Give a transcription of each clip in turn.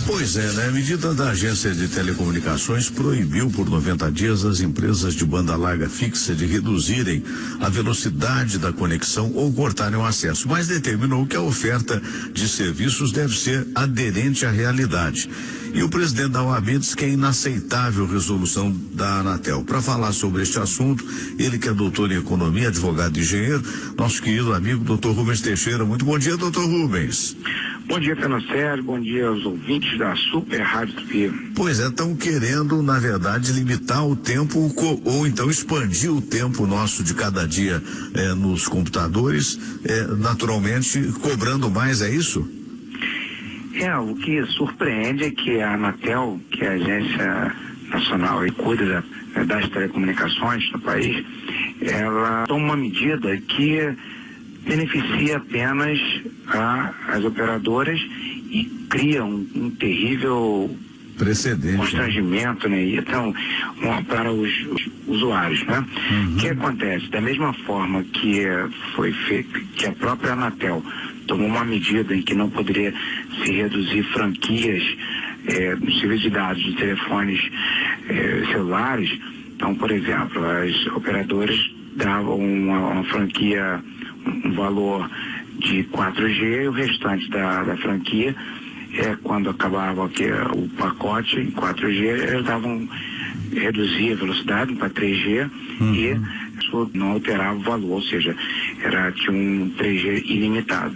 Pois é, né? A medida da Agência de Telecomunicações proibiu por 90 dias as empresas de banda larga fixa de reduzirem a velocidade da conexão ou cortarem o acesso, mas determinou que a oferta de serviços deve ser aderente à realidade. E o presidente da OAB diz que é inaceitável a resolução da Anatel. Para falar sobre este assunto, ele que é doutor em economia, advogado e engenheiro, nosso querido amigo doutor Rubens Teixeira. Muito bom dia, doutor Rubens. Bom dia, Fernando Sérgio, bom dia aos ouvintes da Super Rádio Tupi. Pois é, estão querendo, na verdade, limitar o tempo ou então expandir o tempo nosso de cada dia nos computadores, naturalmente cobrando mais, é isso? O que surpreende é que a Anatel, que é a Agência Nacional que cuida das telecomunicações no país, ela toma uma medida que beneficia apenas as operadoras e cria um terrível precedente, constrangimento, né? Então, para os usuários, né? O que acontece? Da mesma forma que foi feito, que a própria Anatel tomou uma medida em que não poderia se reduzir franquias nos serviços de dados de telefones celulares. Então, por exemplo, as operadoras davam uma franquia, um valor de 4G, e o restante da franquia, quando acabava o pacote em 4G, eles reduzia a velocidade para 3G e isso não alterava o valor, ou seja, tinha um 3G ilimitado.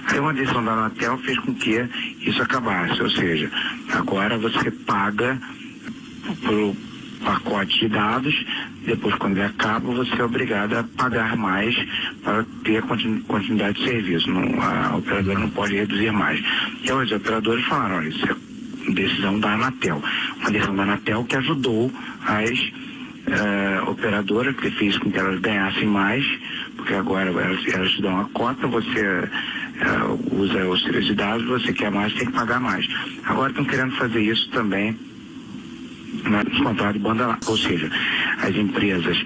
Aí uma decisão da Anatel fez com que isso acabasse, ou seja, agora você paga pelo pacote de dados, depois quando ele acaba, você é obrigado a pagar mais para ter continuidade de serviço. A operadora não pode reduzir mais. E os operadores falaram, olha, isso é uma decisão da Anatel. Uma decisão da Anatel que ajudou as operadoras, que fez com que elas ganhassem mais, porque agora elas te dão uma cota, você usa os serviços de dados, você quer mais, tem que pagar mais. Agora estão querendo fazer isso também nos contratos de banda larga, ou seja, as empresas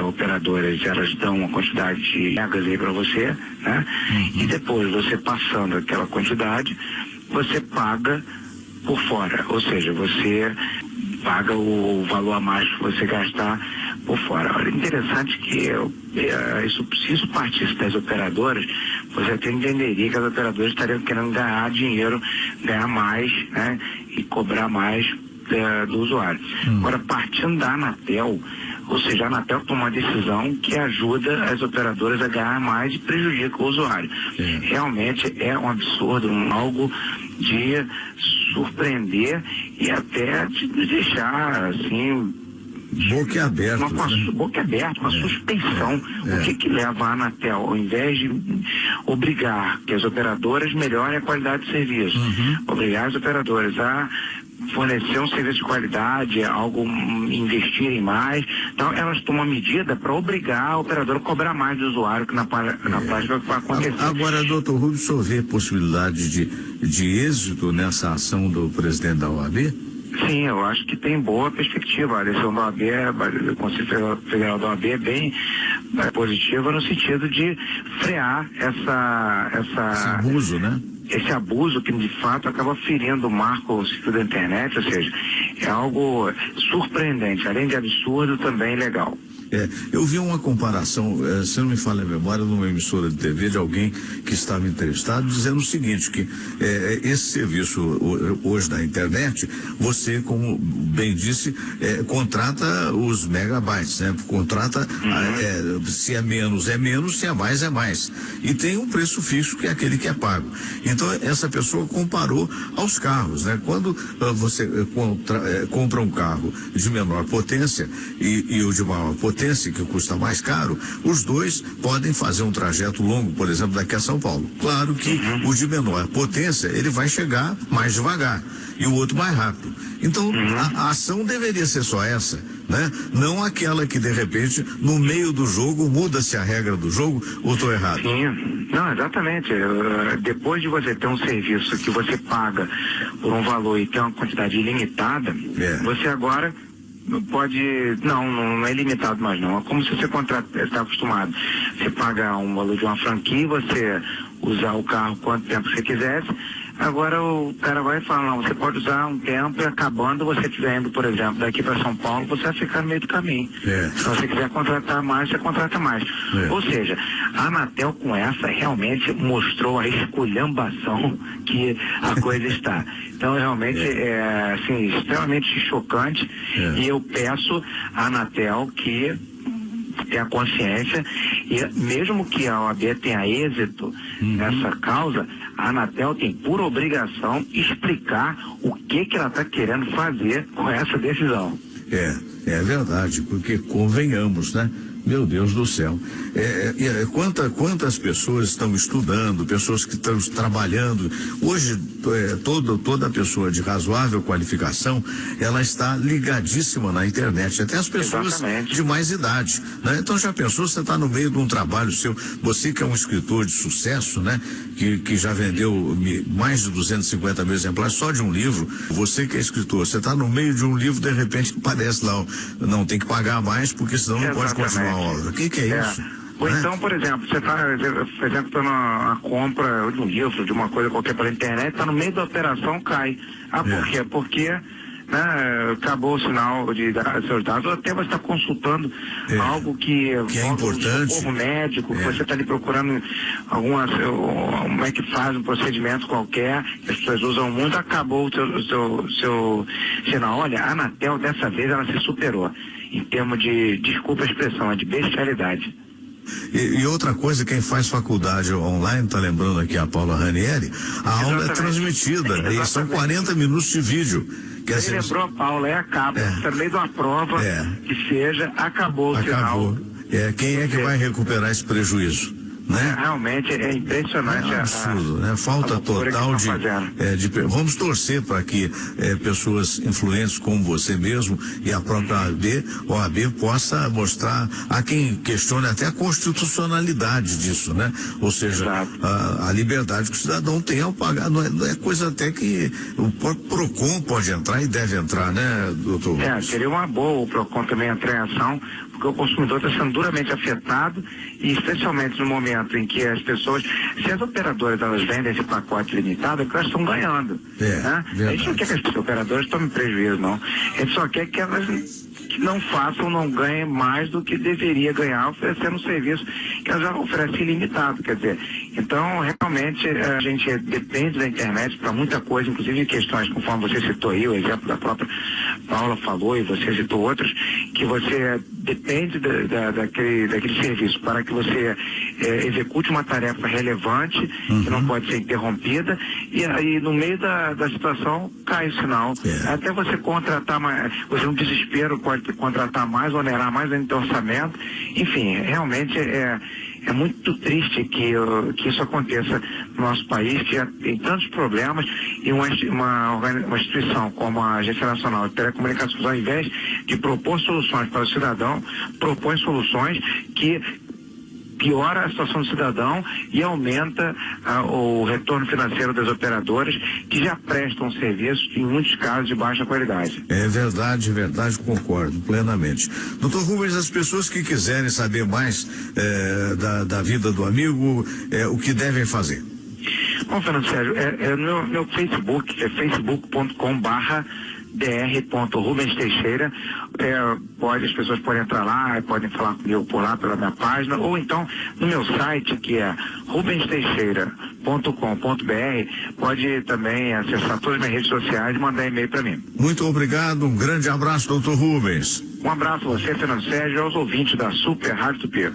operadoras, elas dão uma quantidade de megas aí para você, né? E depois você passando aquela quantidade, você paga por fora, ou seja, você paga o valor a mais que você gastar por fora. Olha, interessante que se isso partisse das operadoras, você até entenderia que as operadoras estariam querendo ganhar dinheiro, ganhar mais, né? E cobrar mais do usuário. Agora, partindo da Anatel, ou seja, a Anatel toma uma decisão que ajuda as operadoras a ganhar mais e prejudica o usuário. Realmente é um absurdo, algo de surpreender e até de deixar assim boquiaberto, uma suspensão. O que leva a Anatel, ao invés de obrigar que as operadoras melhorem a qualidade de serviço, obrigar as operadoras a fornecer um serviço de qualidade, investirem mais, então elas tomam medida para obrigar a operadora a cobrar mais do usuário, que na prática vai acontecer. Agora, doutor Rubens, o senhor vê possibilidade de êxito nessa ação do presidente da OAB? Sim, eu acho que tem boa perspectiva. A decisão da OAB, do Conselho Federal da OAB é bem positiva no sentido de frear esse abuso, né? Esse abuso que de fato acaba ferindo o marco civil da internet, ou seja, é algo surpreendente, além de absurdo, também legal. Eu vi uma comparação, se não me falha a memória, numa emissora de TV de alguém que estava entrevistado, dizendo o seguinte, que esse serviço hoje da internet, você, como bem disse, contrata os megabytes, né? Contrata, se é menos, se é mais. E tem um preço fixo que é aquele que é pago. Então, essa pessoa comparou aos carros, né? Quando você compra um carro de menor potência e o de maior potência, que custa mais caro, os dois podem fazer um trajeto longo, por exemplo, daqui a São Paulo. Claro que o de menor potência, ele vai chegar mais devagar e o outro mais rápido. Então, a ação deveria ser só essa, né? Não aquela que, de repente, no meio do jogo, muda-se a regra do jogo, ou estou errado? Sim, não, exatamente. Depois de você ter um serviço que você paga por um valor e tem uma quantidade ilimitada, você agora não é limitado mais não. É como se você está acostumado. Você paga um valor de uma franquia, você usar o carro quanto tempo você quisesse. Agora o cara vai falar, não, você pode usar um tempo e acabando, você estiver indo, por exemplo, daqui para São Paulo, você vai ficar no meio do caminho. Se você quiser contratar mais, você contrata mais. Ou seja, a Anatel com essa realmente mostrou a esculhambação que a coisa está. Então realmente é assim, extremamente chocante e eu peço à Anatel que tenha consciência e mesmo que a OAB tenha êxito nessa causa, a Anatel tem por obrigação explicar o que ela está querendo fazer com essa decisão. É verdade, porque convenhamos, né? Meu Deus do céu. Quantas pessoas estão estudando, pessoas que estão trabalhando. Hoje, toda pessoa de razoável qualificação, ela está ligadíssima na internet. Até as pessoas de mais idade, né? Então já pensou, você está no meio de um trabalho seu, você que é um escritor de sucesso, né? Que já vendeu mais de 250 mil exemplares só de um livro. Você que é escritor, você está no meio de um livro, de repente aparece lá, não tem que pagar mais, porque senão não pode continuar a obra. O que é isso? Ou então, por exemplo, você está, por exemplo, na compra de um livro, de uma coisa qualquer pela internet, está no meio da operação, cai. Por quê? Porque acabou o sinal de seus dados, ou até você está consultando algo que é importante. Um socorro médico, que você está ali procurando como é que faz um procedimento qualquer, que as pessoas usam muito, acabou o seu sinal. Olha, a Anatel dessa vez ela se superou em termos de, desculpa a expressão, de bestialidade. E outra coisa, quem faz faculdade online, está lembrando aqui a Paula Ranieri, a aula é transmitida, e são 40 minutos de vídeo. Ele lembrou a Paula, acaba, está no meio de uma prova, que seja, acabou o sinal. Quem é que vai recuperar esse prejuízo? Né? Realmente é impressionante. É um absurdo, né? Falta total de vamos torcer para que pessoas influentes como você mesmo e a própria OAB possa mostrar a quem questione até a constitucionalidade disso, né? Ou seja, a liberdade que o cidadão tem ao pagar, não é coisa até que o próprio PROCON pode entrar e deve entrar, né, doutor? Seria uma boa o PROCON também entrar em ação, porque o consumidor está sendo duramente afetado e especialmente no momento em que as pessoas, se as operadoras elas vendem esse pacote limitado, é porque elas estão ganhando. Né? A gente não quer que as operadoras tomem prejuízo, não. A gente só quer que elas não façam, não ganhem mais do que deveria ganhar oferecendo um serviço que elas já oferecem ilimitado, quer dizer. Então, realmente, a gente depende da internet para muita coisa, inclusive questões, conforme você citou aí, o exemplo da própria Paula falou e você citou outros, que você depende daquele serviço para que você execute uma tarefa relevante, que não pode ser interrompida, e aí no meio da situação cai o sinal. Até você contratar mais, você no desespero pode contratar mais, onerar mais dentro do orçamento. Enfim, realmente é muito triste que isso aconteça no nosso país, que tem tantos problemas e uma instituição como a Agência Nacional de Telecomunicações, ao invés de propor soluções para o cidadão, propõe soluções que piora a situação do cidadão e aumenta o retorno financeiro das operadoras, que já prestam serviços, em muitos casos, de baixa qualidade. É verdade, concordo plenamente. Doutor Rubens, as pessoas que quiserem saber mais da vida do amigo, o que devem fazer? Bom, Fernando Sérgio, no meu Facebook, que é facebook.com/dr.Rubens Teixeira, as pessoas podem entrar lá, podem falar comigo por lá, pela minha página, ou então no meu site, que é rubensteixeira.com.br, pode também acessar todas as minhas redes sociais e mandar e-mail para mim. Muito obrigado, um grande abraço, doutor Rubens. Um abraço a você, Fernando Sérgio, e aos ouvintes da Super Rádio Tupi.